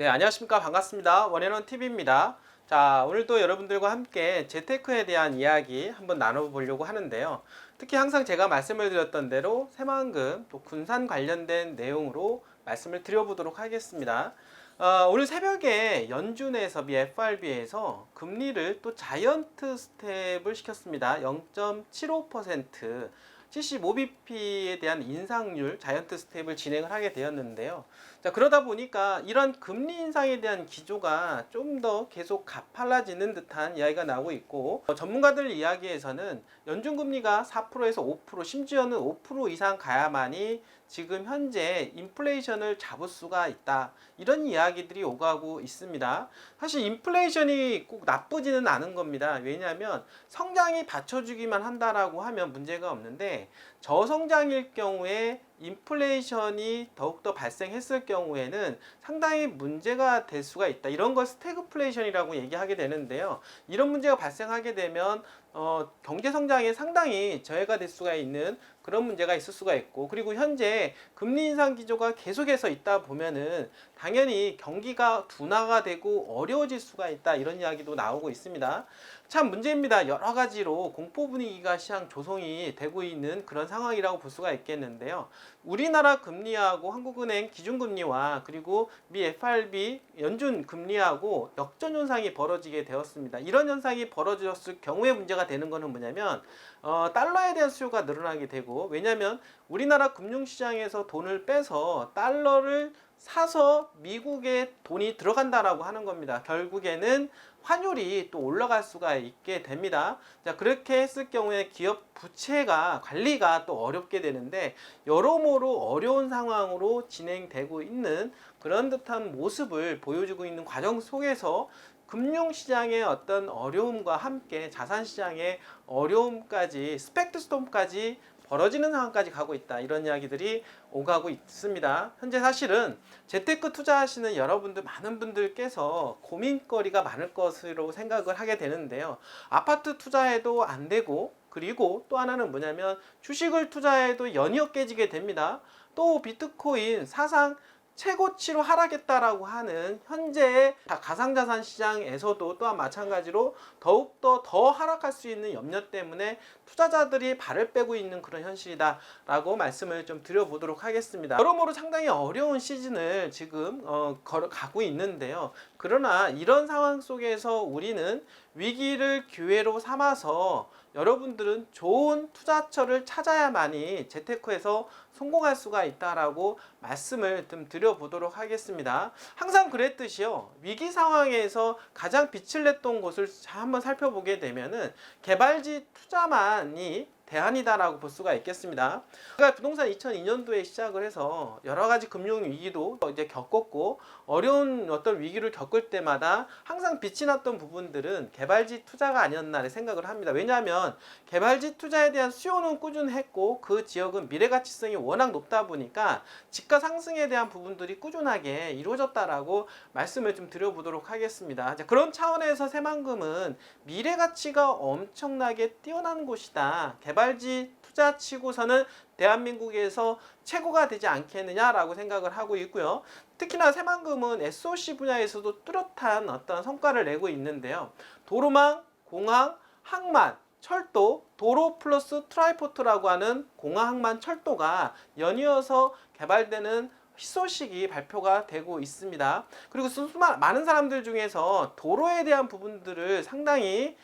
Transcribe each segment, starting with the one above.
네, 안녕하십니까. 반갑습니다. 원앤원 TV입니다. 자, 오늘도 여러분들과 함께 재테크에 대한 이야기 한번 나눠보려고 하는데요. 특히 항상 제가 말씀을 드렸던 대로 새만금 또 군산 관련된 내용으로 말씀을 드려보도록 하겠습니다. 오늘 새벽에 연준에서 미 FRB에서 금리를 또 자이언트 스텝을 시켰습니다. 0.75% 75bp에 대한 인상률 자이언트 스텝을 진행을 하게 되었는데요. 자, 그러다 보니까 이런 금리 인상에 대한 기조가 좀 더 계속 가팔라지는 듯한 이야기가 나오고 있고, 전문가들 이야기에서는 연준금리가 4%에서 5%, 심지어는 5% 이상 가야만이 지금 현재 인플레이션을 잡을 수가 있다, 이런 이야기들이 오가고 있습니다. 사실 인플레이션이 꼭 나쁘지는 않은 겁니다. 왜냐하면 성장이 받쳐주기만 한다라고 하면 문제가 없는데, 저성장일 경우에 인플레이션이 더욱더 발생했을 경우에는 상당히 문제가 될 수가 있다. 이런 걸 스태그플레이션이라고 얘기하게 되는데요. 이런 문제가 발생하게 되면 경제 성장에 상당히 저해가 될 수가 있는 그런 문제가 있을 수가 있고, 그리고 현재 금리 인상 기조가 계속해서 있다 보면은 당연히 경기가 둔화가 되고 어려워질 수가 있다, 이런 이야기도 나오고 있습니다. 참 문제입니다. 여러 가지로 공포 분위기가 시장 조성이 되고 있는 그런 상황이라고 볼 수가 있겠는데요. 우리나라 금리하고 한국은행 기준금리와 그리고 미 FRB 연준 금리하고 역전 현상이 벌어지게 되었습니다. 이런 현상이 벌어졌을 경우에 문제가 되는 것은 뭐냐면 달러에 대한 수요가 늘어나게 되고, 왜냐하면 우리나라 금융시장에서 돈을 빼서 달러를 사서 미국에 돈이 들어간다라고 하는 겁니다. 결국에는 환율이 또 올라갈 수가 있게 됩니다. 자, 그렇게 했을 경우에 기업 부채가 관리가 또 어렵게 되는데, 여러모로 어려운 상황으로 진행되고 있는 그런 듯한 모습을 보여주고 있는 과정 속에서 금융시장의 어떤 어려움과 함께 자산시장의 어려움까지, 스펙트 스톰까지 벌어지는 상황까지 가고 있다, 이런 이야기들이 오가고 있습니다. 현재 사실은 재테크 투자하시는 여러분들, 많은 분들께서 고민거리가 많을 것으로 생각을 하게 되는데요. 아파트 투자해도 안 되고, 그리고 또 하나는 뭐냐면 주식을 투자해도 연이어 깨지게 됩니다. 또 비트코인 사상 최고치로 하락했다라고 하는 현재의 가상자산 시장에서도 또한 마찬가지로 더욱더 더 하락할 수 있는 염려 때문에 투자자들이 발을 빼고 있는 그런 현실이다라고 말씀을 좀 드려보도록 하겠습니다. 여러모로 상당히 어려운 시즌을 지금 가고 있는데요. 그러나 이런 상황 속에서 우리는 위기를 기회로 삼아서 여러분들은 좋은 투자처를 찾아야만이 재테크에서 성공할 수가 있다라고 말씀을 좀 드려보도록 하겠습니다. 항상 그랬듯이요, 위기 상황에서 가장 빛을 냈던 곳을 한번 살펴보게 되면은 개발지 투자만이 대안이다라고 볼 수가 있겠습니다. 제가 부동산 2002년도에 시작을 해서 여러 가지 금융 위기도 이제 겪었고, 어려운 어떤 위기를 겪을 때마다 항상 빛이 났던 부분들은 개발지 투자가 아니었나 생각을 합니다. 왜냐하면 개발지 투자에 대한 수요는 꾸준했고, 그 지역은 미래 가치성이 워낙 높다 보니까 집가 상승에 대한 부분들이 꾸준하게 이루어졌다라고 말씀을 좀 드려보도록 하겠습니다. 자, 그런 차원에서 새만금은 미래 가치가 엄청나게 뛰어난 곳이다, 개발지 투자 치고서는 대한민국에서 최고가 되지 않겠느냐라고 생각을 하고 있고요. 특히나 새만금은 SOC 분야에서도 뚜렷한 어떤 성과를 내고 있는데요. 도로망, 공항, 항만, 철도, 도로 플러스 트라이포트라고 하는 공항, 항만, 철도가 연이어서 개발되는 희소식이 발표가 되고 있습니다. 그리고 많은 사람들 중에서 도로에 대한 부분들을 상당히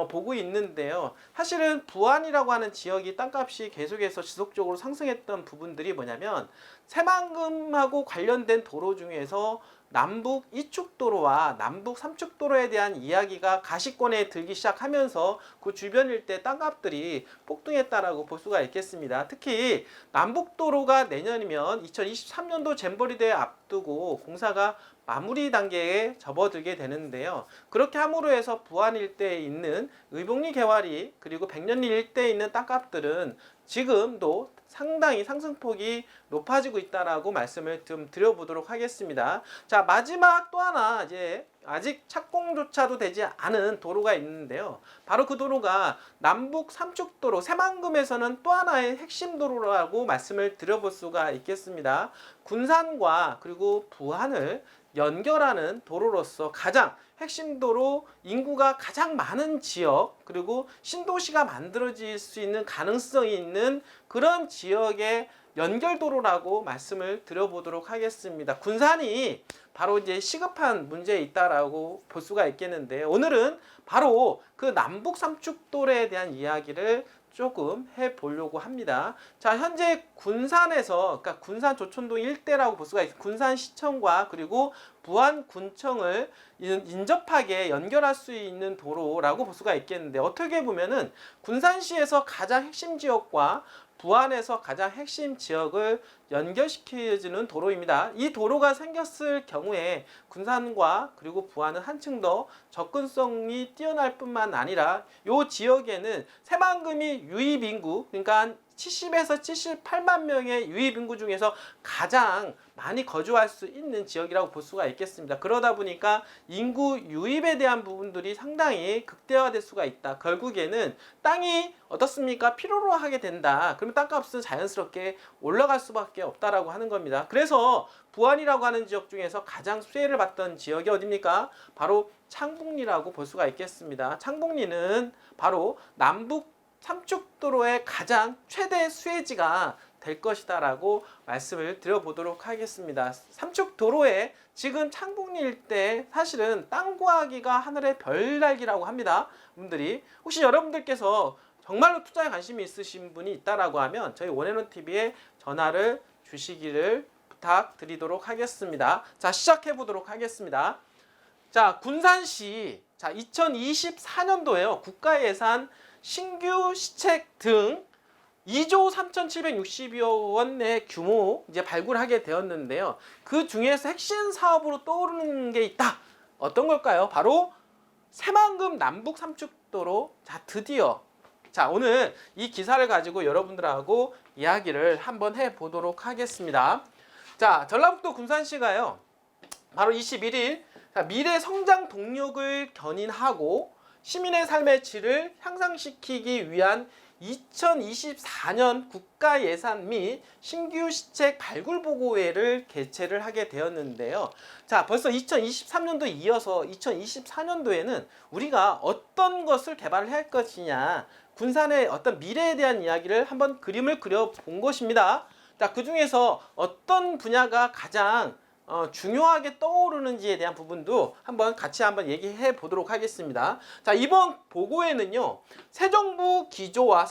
보고 있는데요. 사실은 부안이라고 하는 지역이 땅값이 계속해서 지속적으로 상승했던 부분들이 뭐냐면, 새만금하고 관련된 도로 중에서 남북 이축도로와 남북 삼축도로에 대한 이야기가 가시권에 들기 시작하면서 그 주변 일대 땅값들이 폭등했다라고 볼 수가 있겠습니다. 특히 남북도로가 내년이면 2023년도 잼버리 대회 앞두고 공사가 마무리 단계에 접어들게 되는데요. 그렇게 함으로 해서 부안 일대에 있는 의복리 개화리 그리고 백년리 일대에 있는 땅값들은 지금도 상당히 상승폭이 높아지고 있다라고 말씀을 좀 드려보도록 하겠습니다. 자, 마지막 또 하나 이제 아직 착공조차도 되지 않은 도로가 있는데요. 바로 그 도로가 남북 삼축도로, 새만금에서는 또 하나의 핵심 도로라고 말씀을 드려볼 수가 있겠습니다. 군산과 그리고 부안을 연결하는 도로로서 가장 핵심 도로, 인구가 가장 많은 지역, 그리고 신도시가 만들어질 수 있는 가능성이 있는 그런 지역의 연결도로라고 말씀을 드려보도록 하겠습니다. 군산이 바로 이제 시급한 문제에 있다라고 볼 수가 있겠는데, 오늘은 바로 그 남북 삼축도로에 대한 이야기를 조금 해보려고 합니다. 자, 현재 군산에서, 그러니까 군산 조촌동 일대라고 볼 수가 있습니다. 군산시청과 그리고 부안군청을 인접하게 연결할 수 있는 도로라고 볼 수가 있겠는데, 어떻게 보면은 군산시에서 가장 핵심 지역과 부안에서 가장 핵심 지역을 연결시켜주는 도로입니다. 이 도로가 생겼을 경우에 군산과 그리고 부안은 한층 더 접근성이 뛰어날 뿐만 아니라 이 지역에는 새만금이 유입인구, 그러니까 한 70에서 78만 명의 유입인구 중에서 가장 많이 거주할 수 있는 지역이라고 볼 수가 있겠습니다. 그러다 보니까 인구 유입에 대한 부분들이 상당히 극대화될 수가 있다. 결국에는 땅이 어떻습니까? 필요로 하게 된다. 그러면 땅값은 자연스럽게 올라갈 수밖에 없다라고 하는 겁니다. 그래서 부안이라고 하는 지역 중에서 가장 수혜를 받던 지역이 어디입니까? 바로 창북리라고 볼 수가 있겠습니다. 창북리는 바로 남북 삼축도로의 가장 최대 수혜지가 될 것이다 라고 말씀을 드려보도록 하겠습니다. 삼축도로에 지금 창북리 일대 사실은 땅 구하기가 하늘의 별 날기라고 합니다. 분들이 혹시 여러분들께서 정말로 투자에 관심이 있으신 분이 있다라고 하면 저희 원앤원TV에 전화를 주시기를 부탁드리도록 하겠습니다. 자, 시작해 보도록 하겠습니다. 자, 군산시, 자, 2024년도에요. 국가예산 신규 시책 등 2조 3,760여 원의 규모 이제 발굴하게 되었는데요. 그 중에서 핵심 사업으로 떠오르는 게 있다. 어떤 걸까요? 바로 새만금 남북 삼축도로. 자, 드디어, 자, 오늘 이 기사를 가지고 여러분들하고 이야기를 한번 해보도록 하겠습니다. 자, 전라북도 군산시가요, 바로 21일 미래 성장 동력을 견인하고 시민의 삶의 질을 향상시키기 위한 2024년 국가 예산 및 신규 시책 발굴 보고회를 개최를 하게 되었는데요. 자, 벌써 2023년도에 이어서 2024년도에는 우리가 어떤 것을 개발을 할 것이냐, 군산의 어떤 미래에 대한 이야기를 한번 그림을 그려본 것입니다. 자, 그 중에서 어떤 분야가 가장 중요하게 떠오르는지에 대한 부분도 같이 얘기해 보도록 하겠습니다. 자, 이번 보고에는요, 새 정부 기조와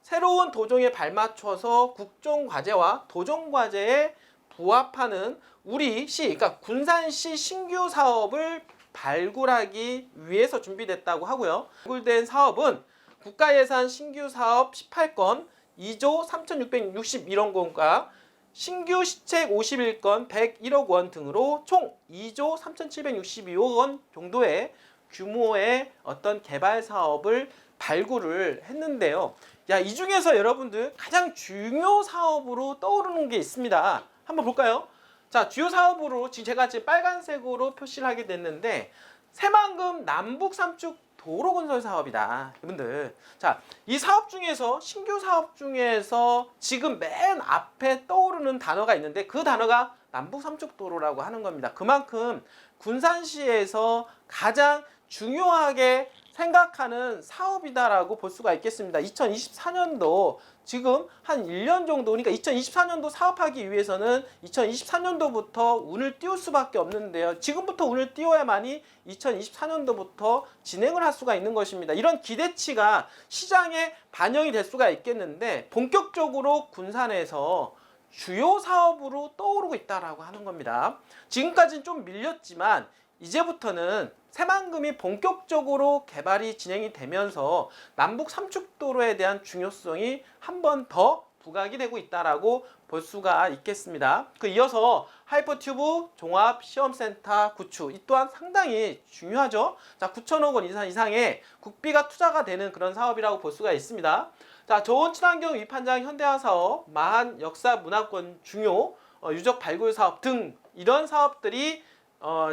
새로운 도정에 발맞춰서 국정과제와 도정과제에 부합하는 우리 시, 그러니까 군산시 신규 사업을 발굴하기 위해서 준비됐다고 하고요. 발굴된 사업은 국가예산 신규 사업 18건, 2조 3,661억 원과 신규 시책 51건 101억 원 등으로 총 2조 3,762억 원 정도의 규모의 어떤 개발 사업을 발굴을 했는데요. 야, 이 중에서 여러분들 가장 중요 사업으로 떠오르는 게 있습니다. 한번 볼까요? 자, 주요 사업으로 제가 지금 빨간색으로 표시를 하게 됐는데, 새만금 남북 삼축 도로 건설 사업이다. 여러분들, 자, 이 사업 중에서, 신규 사업 중에서 지금 맨 앞에 떠오르는 단어가 있는데, 그 단어가 남북 삼축 도로라고 하는 겁니다. 그만큼 군산시에서 가장 중요하게 생각하는 사업이다라고 볼 수가 있겠습니다. 2024년도 지금 한 1년 정도, 그러니까 2024년도 사업하기 위해서는 2023년도부터 운을 띄울 수밖에 없는데요. 지금부터 운을 띄워야만이 2024년도부터 진행을 할 수가 있는 것입니다. 이런 기대치가 시장에 반영이 될 수가 있겠는데, 본격적으로 군산에서 주요 사업으로 떠오르고 있다라고 하는 겁니다. 지금까지는 좀 밀렸지만 이제부터는 새만금이 본격적으로 개발이 진행이 되면서 남북 삼축도로에 대한 중요성이 한 번 더 부각이 되고 있다라고 볼 수가 있겠습니다. 그 이어서 하이퍼튜브 종합시험센터 구축, 이 또한 상당히 중요하죠. 자, 9천억 원 이상의 국비가 투자가 되는 그런 사업이라고 볼 수가 있습니다. 자, 저온 친환경 위판장 현대화 사업, 마한 역사 문화권 중요 유적 발굴 사업 등 이런 사업들이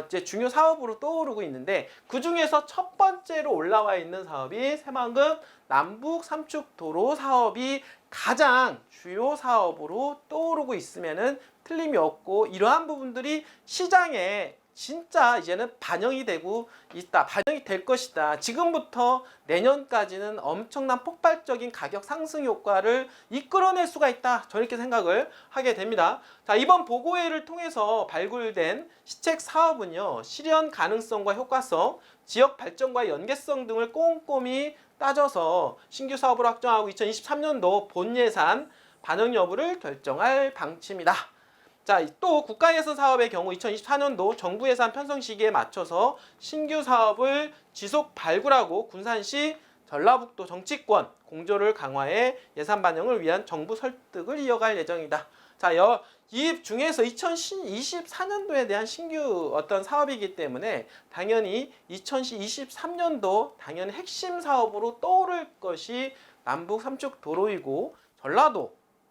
이제 중요 사업으로 떠오르고 있는데 그 중에서 첫 번째로 올라와 있는 사업이 새만금 남북 삼축 도로 사업이 가장 주요 사업으로 떠오르고 있으면은 틀림이 없고 이러한 부분들이 시장에 진짜 이제는 반영이 되고 있다. 반영이 될 것이다. 지금부터 내년까지는 엄청난 폭발적인 가격 상승 효과를 이끌어낼 수가 있다. 저는 이렇게 생각을 하게 됩니다. 자, 이번 보고회를 통해서 발굴된 시책 사업은요. 실현 가능성과 효과성, 지역 발전과 연계성 등을 꼼꼼히 따져서 신규 사업을 확정하고 2023년도 본 예산 반영 여부를 결정할 방침이다. 자, 또 국가예산 사업의 경우 2024년도 정부 예산 편성 시기에 맞춰서 신규 사업을 지속 발굴하고 군산시 전라북도 정치권 공조를 강화해 예산 반영을 위한 정부 설득을 이어갈 예정이다. 자, 이 중에서 2024년도에 대한 신규 어떤 사업이기 때문에 당연히 2023년도 당연히 핵심 사업으로 떠오를 것이 남북 삼축 도로이고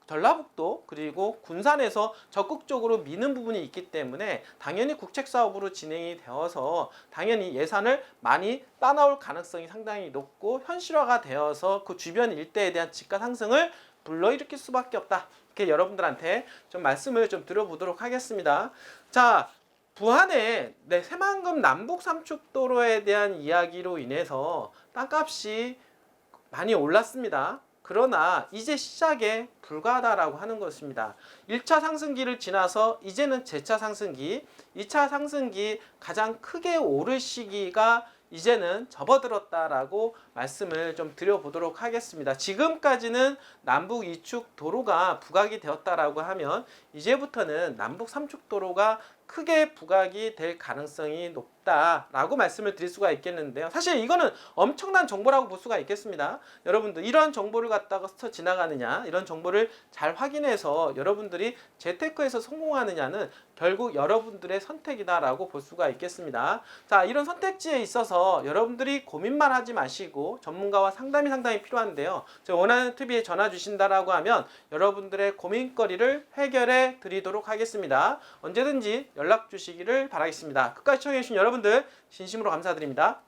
전라북도 그리고 군산에서 적극적으로 미는 부분이 있기 때문에 당연히 국책 사업으로 진행이 되어서 당연히 예산을 많이 따나올 가능성이 상당히 높고 현실화가 되어서 그 주변 일대에 대한 집가 상승을 불러일으킬 수밖에 없다. 이렇게 여러분들한테 좀 말씀을 좀 드려보도록 하겠습니다. 자, 부안의 새만금 남북 삼축도로에 대한 이야기로 인해서 땅값이 많이 올랐습니다. 그러나 이제 시작에 불과하다라고 하는 것입니다. 1차 상승기를 지나서 이제는 재차 상승기, 2차 상승기 가장 크게 오를 시기가 이제는 접어들었다라고 말씀을 좀 드려보도록 하겠습니다. 지금까지는 남북 이축 도로가 부각이 되었다라고 하면 이제부터는 남북 삼축 도로가 크게 부각이 될 가능성이 높다라고 말씀을 드릴 수가 있겠는데요. 사실 이거는 엄청난 정보라고 볼 수가 있겠습니다. 여러분들 이러한 정보를 갖다가 스쳐 지나가느냐, 이런 정보를 잘 확인해서 여러분들이 재테크에서 성공하느냐는 결국 여러분들의 선택이다라고 볼 수가 있겠습니다. 자, 이런 선택지에 있어서 여러분들이 고민만 하지 마시고 전문가와 상담이 필요한데요. 제가 원하는 TV에 전화 주신다라고 하면 여러분들의 고민거리를 해결해 드리도록 하겠습니다. 언제든지 연락 주시기를 바라겠습니다. 끝까지 시청해 주신 여러분들 진심으로 감사드립니다.